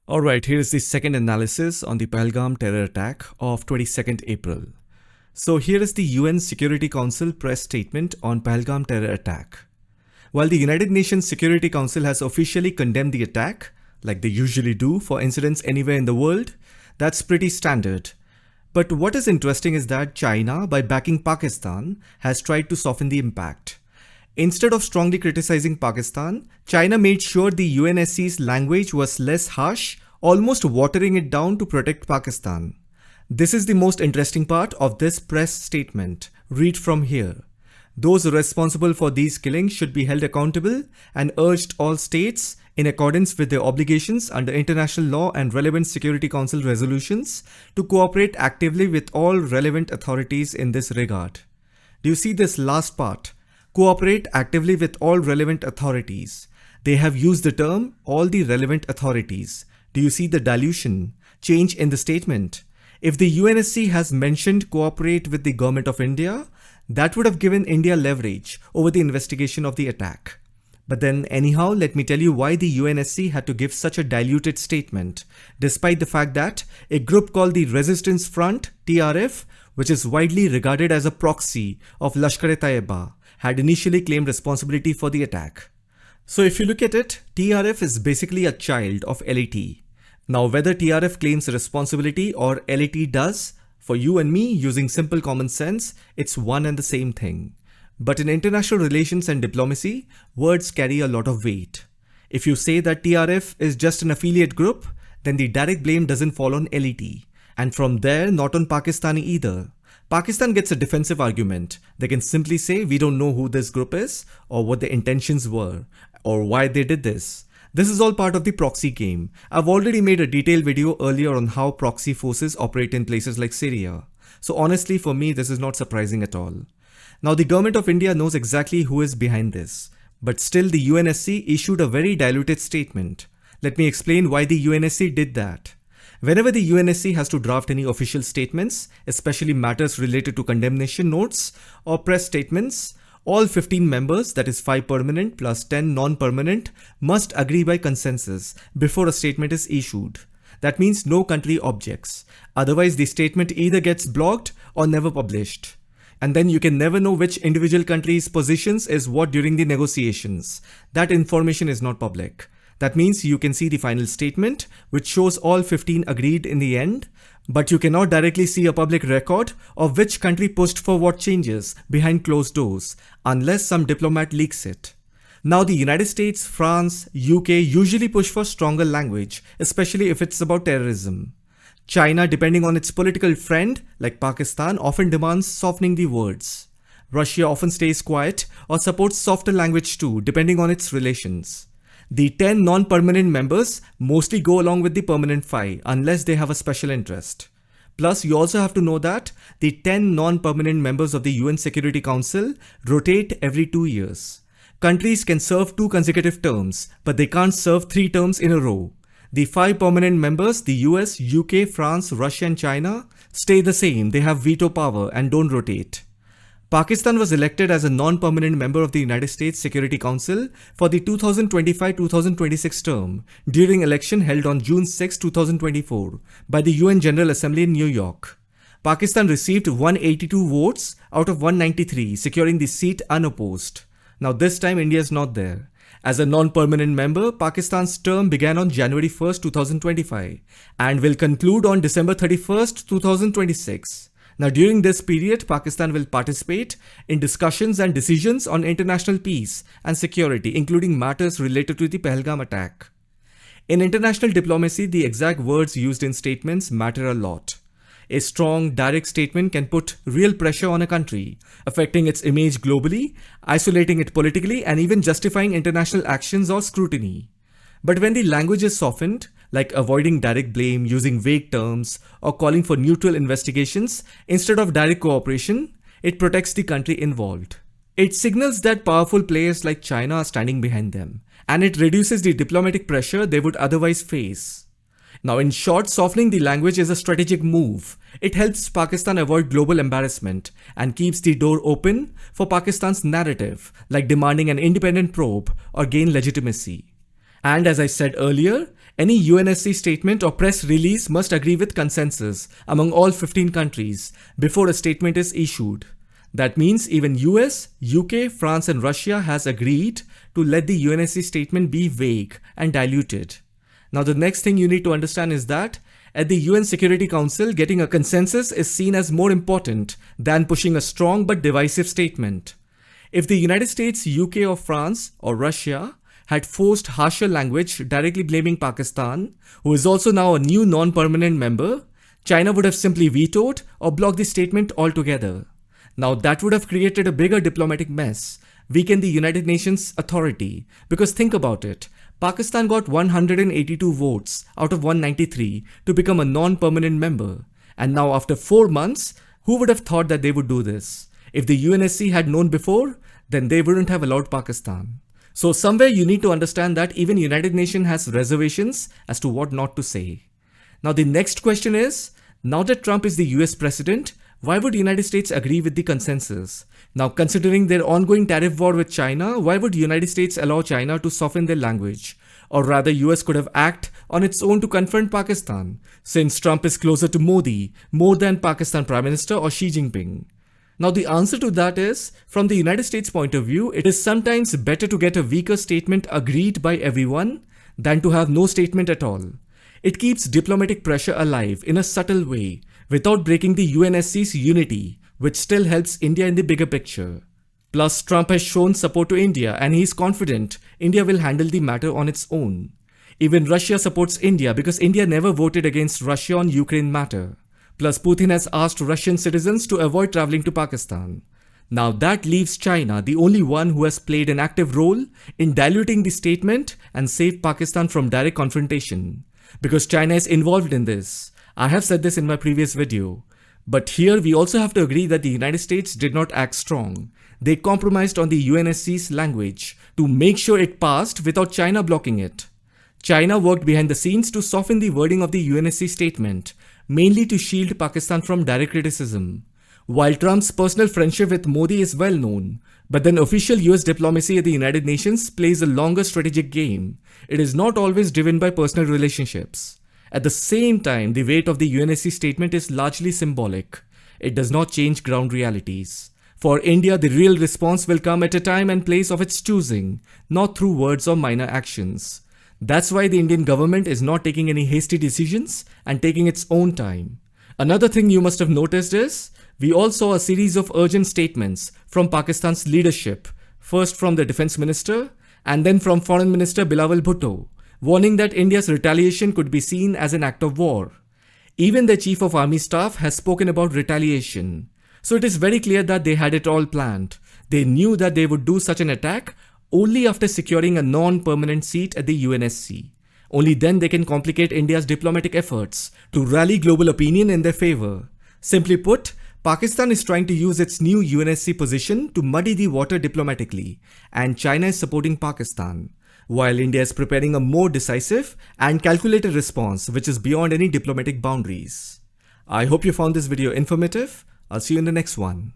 Alright, here is the second analysis on the Pahalgam terror attack of 22nd April. So here is the UN Security Council press statement on Pahalgam terror attack. While the United Nations Security Council has officially condemned the attack, like they usually do for incidents anywhere in the world, that's pretty standard. But what is interesting is that China, by backing Pakistan, has tried to soften the impact. Instead of strongly criticizing Pakistan, China made sure the UNSC's language was less harsh, almost watering it down to protect Pakistan. This is the most interesting part of this press statement. Read from here. Those responsible for these killings should be held accountable and urged all states, in accordance with their obligations under international law and relevant Security Council resolutions, to cooperate actively with all relevant authorities in this regard. Do you see this last part? Cooperate actively with all relevant authorities. They have used the term all the relevant authorities. Do you see the dilution, change in the statement? If the UNSC has mentioned cooperate with the government of India, that would have given India leverage over the investigation of the attack. But then anyhow, let me tell you why the UNSC had to give such a diluted statement, despite the fact that a group called the Resistance Front, TRF, which is widely regarded as a proxy of Lashkar-e-Taiba, had initially claimed responsibility for the attack. So if you look at it, TRF is basically a child of LAT. Now whether TRF claims responsibility or LAT does, for you and me using simple common sense, it's one and the same thing. But in international relations and diplomacy, words carry a lot of weight. If you say that TRF is just an affiliate group, then the direct blame doesn't fall on LAT. And from there, not on Pakistani either. Pakistan gets a defensive argument. They can simply say we don't know who this group is or what their intentions were or why they did this. This is all part of the proxy game. I've already made a detailed video earlier on how proxy forces operate in places like Syria. So honestly, for me, this is not surprising at all. Now the government of India knows exactly who is behind this. But still the UNSC issued a very diluted statement. Let me explain why the UNSC did that. Whenever the UNSC has to draft any official statements, especially matters related to condemnation notes or press statements, all 15 members, that is 5 permanent plus 10 non-permanent, must agree by consensus before a statement is issued. That means no country objects. Otherwise, the statement either gets blocked or never published. And then you can never know which individual country's positions is what during the negotiations. That information is not public. That means you can see the final statement, which shows all 15 agreed in the end, but you cannot directly see a public record of which country pushed for what changes behind closed doors, unless some diplomat leaks it. Now the United States, France, UK usually push for stronger language, especially if it's about terrorism. China, depending on its political friend, like Pakistan, often demands softening the words. Russia often stays quiet or supports softer language too, depending on its relations. The 10 non-permanent members mostly go along with the permanent 5 unless they have a special interest. Plus, you also have to know that the 10 non-permanent members of the UN Security Council rotate every 2 years. Countries can serve 2 consecutive terms, but they can't serve 3 terms in a row. The 5 permanent members, the US, UK, France, Russia and China, stay the same. They have veto power and don't rotate. Pakistan was elected as a non-permanent member of the United States Security Council for the 2025-2026 term during election held on June 6, 2024 by the UN General Assembly in New York. Pakistan received 182 votes out of 193, securing the seat unopposed. Now this time India is not there. As a non-permanent member, Pakistan's term began on January 1, 2025 and will conclude on December 31, 2026. Now during this period, Pakistan will participate in discussions and decisions on international peace and security, including matters related to the Pahalgam attack. In international diplomacy, the exact words used in statements matter a lot. A strong, direct statement can put real pressure on a country, affecting its image globally, isolating it politically, and even justifying international actions or scrutiny. But when the language is softened, like avoiding direct blame, using vague terms, or calling for neutral investigations instead of direct cooperation, it protects the country involved. It signals that powerful players like China are standing behind them, and it reduces the diplomatic pressure they would otherwise face. Now in short, softening the language is a strategic move. It helps Pakistan avoid global embarrassment and keeps the door open for Pakistan's narrative, like demanding an independent probe or gain legitimacy. And as I said earlier, Any UNSC statement or press release must agree with consensus among all 15 countries before a statement is issued. That means even US, UK, France and Russia has agreed to let the UNSC statement be vague and diluted. Now the next thing you need to understand is that at the UN Security Council, getting a consensus is seen as more important than pushing a strong but divisive statement. If the United States, UK or France or Russia had forced harsher language directly blaming Pakistan, who is also now a new non-permanent member, China would have simply vetoed or blocked the statement altogether. Now that would have created a bigger diplomatic mess, weakened the United Nations authority, because think about it. Pakistan got 182 votes out of 193 to become a non-permanent member. And now after 4 months, who would have thought that they would do this? If the UNSC had known before, then they wouldn't have allowed Pakistan. So somewhere you need to understand that even United Nations has reservations as to what not to say. Now the next question is, now that Trump is the US president, why would the United States agree with the consensus? Now considering their ongoing tariff war with China, why would the United States allow China to soften their language? Or rather US could have acted on its own to confront Pakistan, since Trump is closer to Modi more than Pakistan Prime Minister or Xi Jinping. Now the answer to that is, from the United States point of view, it is sometimes better to get a weaker statement agreed by everyone than to have no statement at all. It keeps diplomatic pressure alive in a subtle way without breaking the UNSC's unity, which still helps India in the bigger picture. Plus, Trump has shown support to India and he is confident India will handle the matter on its own. Even Russia supports India because India never voted against Russia on Ukraine matter. Plus, Putin has asked Russian citizens to avoid traveling to Pakistan. Now that leaves China, the only one who has played an active role in diluting the statement and saved Pakistan from direct confrontation. Because China is involved in this. I have said this in my previous video. But here we also have to agree that the United States did not act strong. They compromised on the UNSC's language to make sure it passed without China blocking it. China worked behind the scenes to soften the wording of the UNSC statement, mainly to shield Pakistan from direct criticism. While Trump's personal friendship with Modi is well known, but then official US diplomacy at the United Nations plays a longer strategic game. It is not always driven by personal relationships. At the same time, the weight of the UNSC statement is largely symbolic. It does not change ground realities. For India, the real response will come at a time and place of its choosing, not through words or minor actions. That's why the Indian government is not taking any hasty decisions and taking its own time. Another thing you must have noticed is, we all saw a series of urgent statements from Pakistan's leadership, first from the Defense Minister and then from Foreign Minister Bilawal Bhutto, warning that India's retaliation could be seen as an act of war. Even the Chief of Army Staff has spoken about retaliation. So it is very clear that they had it all planned. They knew that they would do such an attack only after securing a non-permanent seat at the UNSC. Only then they can complicate India's diplomatic efforts to rally global opinion in their favor. Simply put, Pakistan is trying to use its new UNSC position to muddy the water diplomatically, and China is supporting Pakistan, while India is preparing a more decisive and calculated response which is beyond any diplomatic boundaries. I hope you found this video informative. I'll see you in the next one.